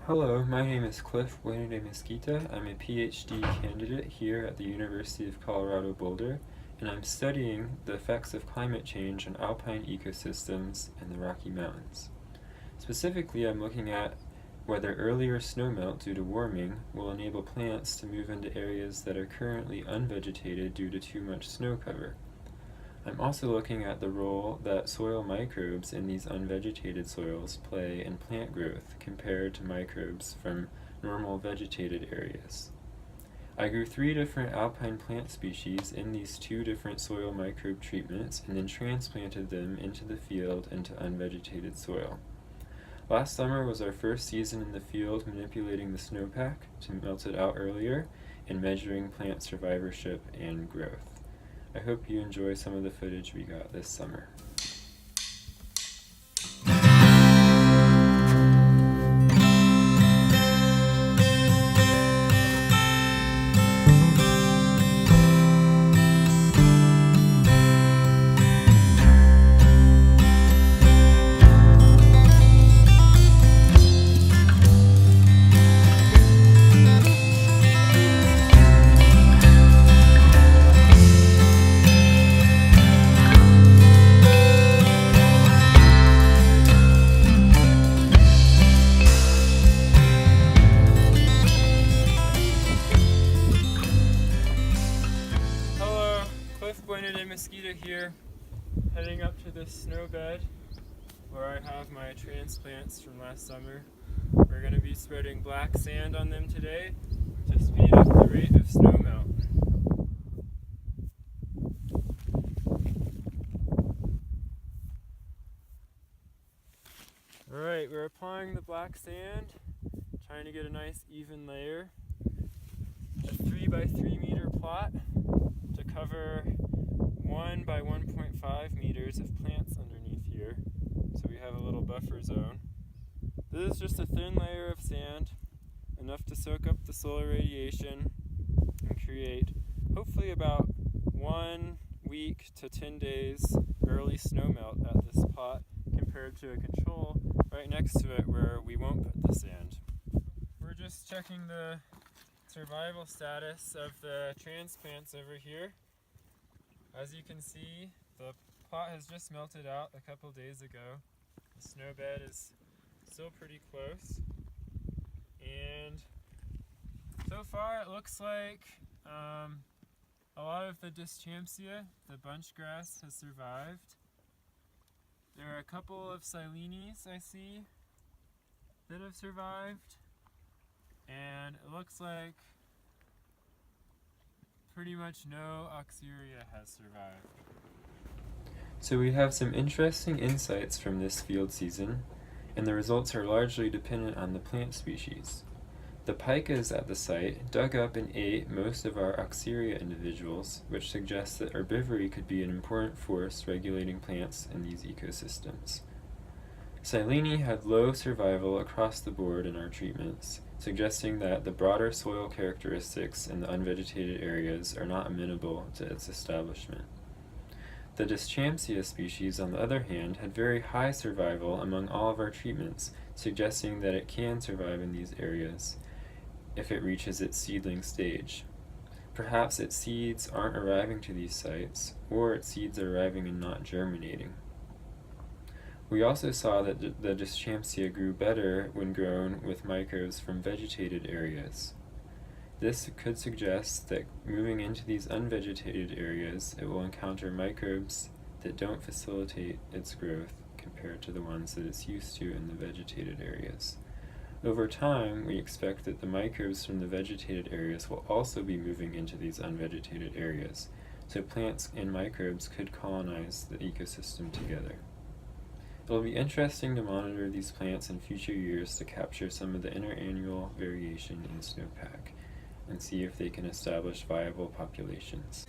Hello, my name is BuenoDeMesquita. I'm a PhD candidate here at the University of Colorado Boulder, and I'm studying the effects of climate change on alpine ecosystems in the Rocky Mountains. Specifically, I'm looking at whether earlier snowmelt due to warming will enable plants to move into areas that are currently unvegetated due to too much snow cover. I'm also looking at the role that soil microbes in these unvegetated soils play in plant growth compared to microbes from normal vegetated areas. I grew 3 different alpine plant species in these 2 different soil microbe treatments and then transplanted them into the field into unvegetated soil. Last summer was our first season in the field manipulating the snowpack to melt it out earlier and measuring plant survivorship and growth. I hope you enjoy some of the footage we got this summer. BuenoDeMesquita here, heading up to this snow bed where I have my transplants from last summer. We're going to be spreading black sand on them today to speed up the rate of snowmelt. Alright, we're applying the black sand, trying to get a nice even layer. A 3 by 3 meter plot to cover 1 by 1.5 meters of plants underneath here, so we have a little buffer zone. This is just a thin layer of sand, enough to soak up the solar radiation and create hopefully about 1 week to 10 days early snowmelt at this plot compared to a control right next to it where we won't put the sand. We're just checking the survival status of the transplants over here. As you can see, the plot has just melted out a couple days ago. The snow bed is still pretty close. And so far it looks like a lot of the Dyschamcia, the bunch grass, has survived. There are a couple of Silenes I see that have survived. And it looks like pretty much no Oxyria has survived. So we have some interesting insights from this field season, and the results are largely dependent on the plant species. The picas at the site dug up and ate most of our Oxyria individuals, which suggests that herbivory could be an important force regulating plants in these ecosystems. Silene had low survival across the board in our treatments, suggesting that the broader soil characteristics in the unvegetated areas are not amenable to its establishment. The Dyschamcia species, on the other hand, had very high survival among all of our treatments, suggesting that it can survive in these areas if it reaches its seedling stage. Perhaps its seeds aren't arriving to these sites, or its seeds are arriving and not germinating. We also saw that the Dyschamcia grew better when grown with microbes from vegetated areas. This could suggest that moving into these unvegetated areas, it will encounter microbes that don't facilitate its growth compared to the ones that it's used to in the vegetated areas. Over time, we expect that the microbes from the vegetated areas will also be moving into these unvegetated areas, so plants and microbes could colonize the ecosystem together. It will be interesting to monitor these plants in future years to capture some of the interannual variation in snowpack and see if they can establish viable populations.